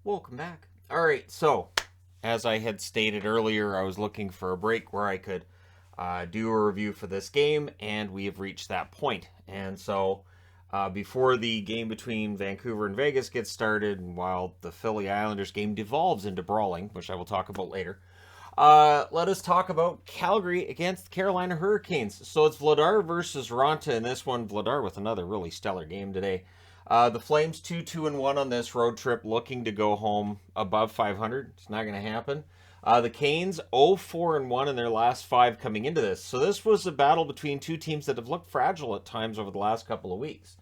Welcome back. All right, so as I had stated earlier, I was looking for a break where I could do a review for this game, and we have reached that point. And so, before the game between Vancouver and Vegas gets started, and while the Philly Islanders game devolves into brawling, which I will talk about later, let us talk about Calgary against the Carolina Hurricanes. So it's Vladar versus Ronta in this one. Vladar with another really stellar game today. The Flames 2-2-1 on this road trip, looking to go home above 500. It's not going to happen. The Canes 0-4-1 in their last 5 coming into this. So this was a battle between two teams that have looked fragile at times over the last couple of weeks.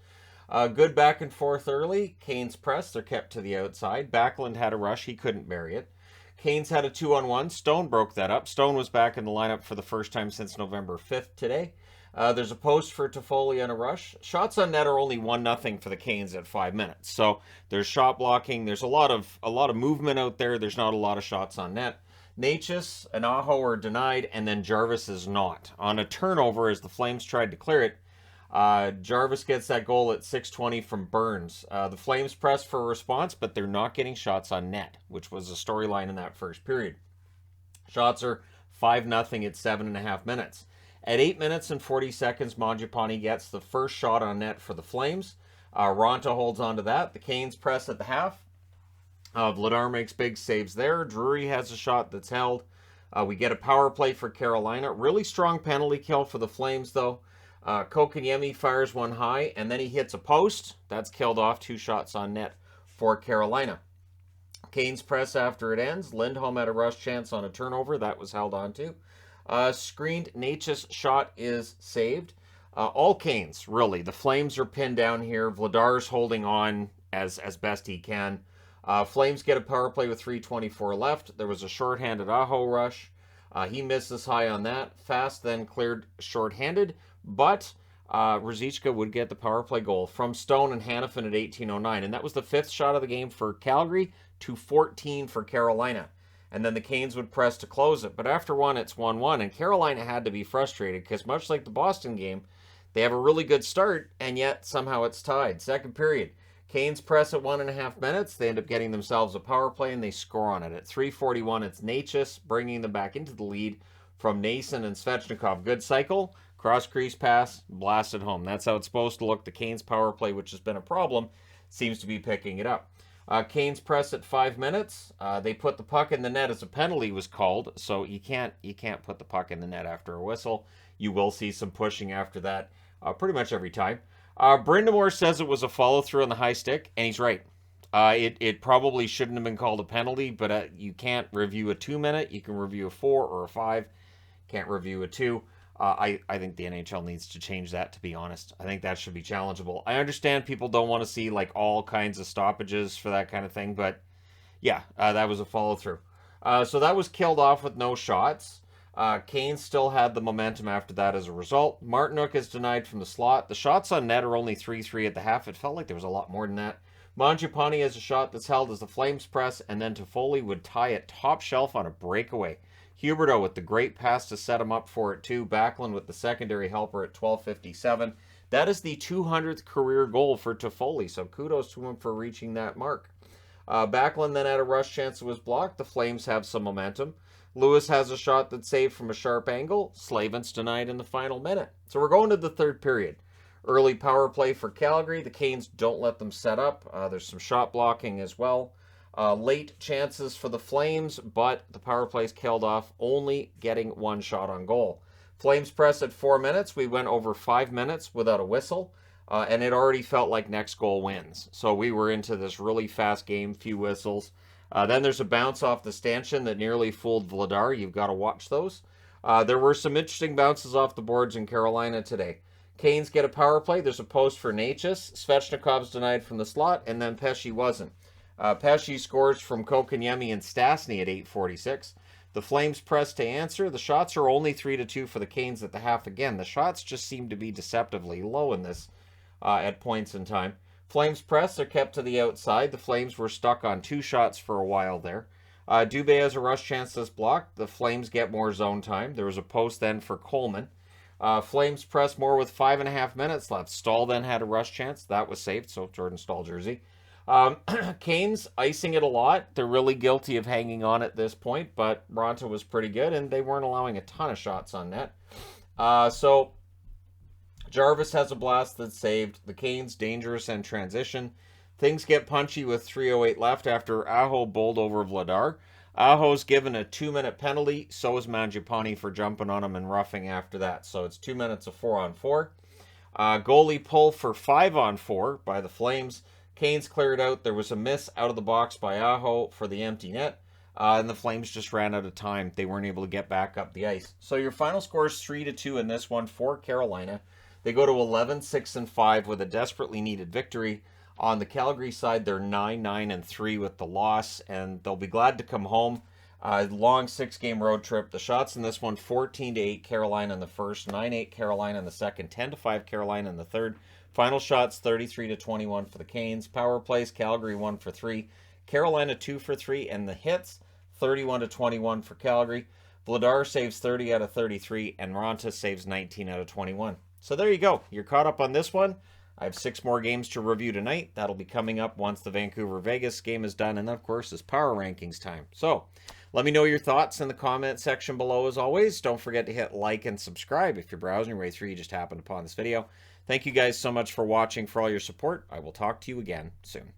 Good back and forth early. Canes pressed. They're kept to the outside. Backlund had a rush. He couldn't bury it. Canes had a 2-on-1. Stone broke that up. Stone was back in the lineup for the first time since November 5th today. There's a post for Toffoli and a rush. Shots on net are only 1-0 for the Canes at 5 minutes. So there's shot blocking. There's a lot of movement out there. There's not a lot of shots on net. Necas and Aho are denied, and then Jarvis is not. On a turnover, as the Flames tried to clear it, Jarvis gets that goal at 6:20 from Burns. The Flames press for a response, but they're not getting shots on net, which was a storyline in that first period. Shots are 5-0 at 7.5 minutes. At 8 minutes and 40 seconds, Mangiapane gets the first shot on net for the Flames. Ronta holds on to that. The Canes press at the half. Vladar makes big saves there. Drury has a shot that's held. We get a power play for Carolina. Really strong penalty kill for the Flames, though. Kokaniemi fires one high, and then he hits a post. That's killed off. 2 shots on net for Carolina. Canes press after it ends. Lindholm had a rush chance on a turnover. That was held on to. Screened Necas shot is saved. All Canes, really. The Flames are pinned down here. Vladar's holding on as best he can. Flames get a power play with 3:24 left. There was a shorthanded Aho rush. He misses high on that. Fast then cleared shorthanded, but Ruzicka would get the power play goal from Stone and Hanifin at 18:09. And that was the 5th shot of the game for Calgary to 14 for Carolina. And then the Canes would press to close it. But after one, it's 1-1. And Carolina had to be frustrated because much like the Boston game, they have a really good start, and yet somehow it's tied. Second period. Canes press at 1.5 minutes. They end up getting themselves a power play, and they score on it. At 3:41, it's Necas bringing them back into the lead from Nason and Svechnikov. Good cycle. Cross-crease pass, blasted home. That's how it's supposed to look. The Canes power play, which has been a problem, seems to be picking it up. Canes press at 5 minutes. They put the puck in the net as a penalty was called, so you can't put the puck in the net after a whistle. You will see some pushing after that pretty much every time. Brindamore says it was a follow-through on the high stick, and he's right. It probably shouldn't have been called a penalty, but you can't review a 2-minute. You can review a 4 or a 5. Can't review a 2. I think the NHL needs to change that, to be honest. I think that should be challengeable. I understand people don't want to see like all kinds of stoppages for that kind of thing, but yeah, that was a follow-through. So that was killed off with no shots. Kane still had the momentum after that as a result. Martinook is denied from the slot. The shots on net are only 3-3 at the half. It felt like there was a lot more than that. Mangiapane has a shot that's held as the Flames press, and then Toffoli would tie it top shelf on a breakaway. Huberdeau with the great pass to set him up for it too. Backlund with the secondary helper at 12:57. That is the 200th career goal for Toffoli, so kudos to him for reaching that mark. Backlund then had a rush chance that was blocked. The Flames have some momentum. Lewis has a shot that's saved from a sharp angle. Slavin's denied in the final minute. So we're going to the third period. Early power play for Calgary. The Canes don't let them set up. There's some shot blocking as well. Late chances for the Flames, but the power play is killed off, only getting 1 shot on goal. Flames press at 4 minutes. We went over 5 minutes without a whistle, and it already felt like next goal wins. So we were into this really fast game, few whistles. Then there's a bounce off the stanchion that nearly fooled Vladar. You've got to watch those. There were some interesting bounces off the boards in Carolina today. Canes get a power play. There's a post for Necas. Svechnikov's denied from the slot, and then Pesce wasn't. Pesce scores from Kokaniemi and Stastny at 8:46. The Flames press to answer. The shots are only 3-2 for the Canes at the half again. The shots just seem to be deceptively low in this at points in time. Flames press are kept to the outside. The Flames were stuck on 2 shots for a while there. Dubé has a rush chance that's blocked. The Flames get more zone time. There was a post then for Coleman. Flames press more with 5.5 minutes left. Stahl then had a rush chance. That was saved, so Jordan Stahl jersey. Canes icing it a lot. They're really guilty of hanging on at this point, but Ronta was pretty good, and they weren't allowing a ton of shots on net. So Jarvis has a blast that's saved. The Canes dangerous in transition. Things get punchy with 3:08 left after Aho bowled over Vladar. Aho's given a 2-minute penalty. So is Mangiapane for jumping on him and roughing after that. So it's 2 minutes of 4-on-4. Goalie pull for 5-on-4 by the Flames. Canes cleared out. There was a miss out of the box by Aho for the empty net. And the Flames just ran out of time. They weren't able to get back up the ice. So your final score is 3-2 in this one for Carolina. They go to 11-6-5 with a desperately needed victory. On the Calgary side, they're 9-9-3 with the loss, and they'll be glad to come home. Long 6-game road trip. The shots in this one: 14-8 Carolina in the first, 9-8 Carolina in the second, 10-5 Carolina in the third. Final shots: 33-21 for the Canes. Power plays: Calgary 1 for 3, Carolina 2 for 3, and the hits: 31-21 for Calgary. Vladar saves 30 out of 33, and Ronta saves 19 out of 21. So there you go. You're caught up on this one. I have 6 more games to review tonight. That'll be coming up once the Vancouver-Vegas game is done. And, of course, it's Power Rankings time. So let me know your thoughts in the comment section below, as always. Don't forget to hit like and subscribe if you're browsing your way through. You just happened upon this video. Thank you guys so much for watching, for all your support. I will talk to you again soon.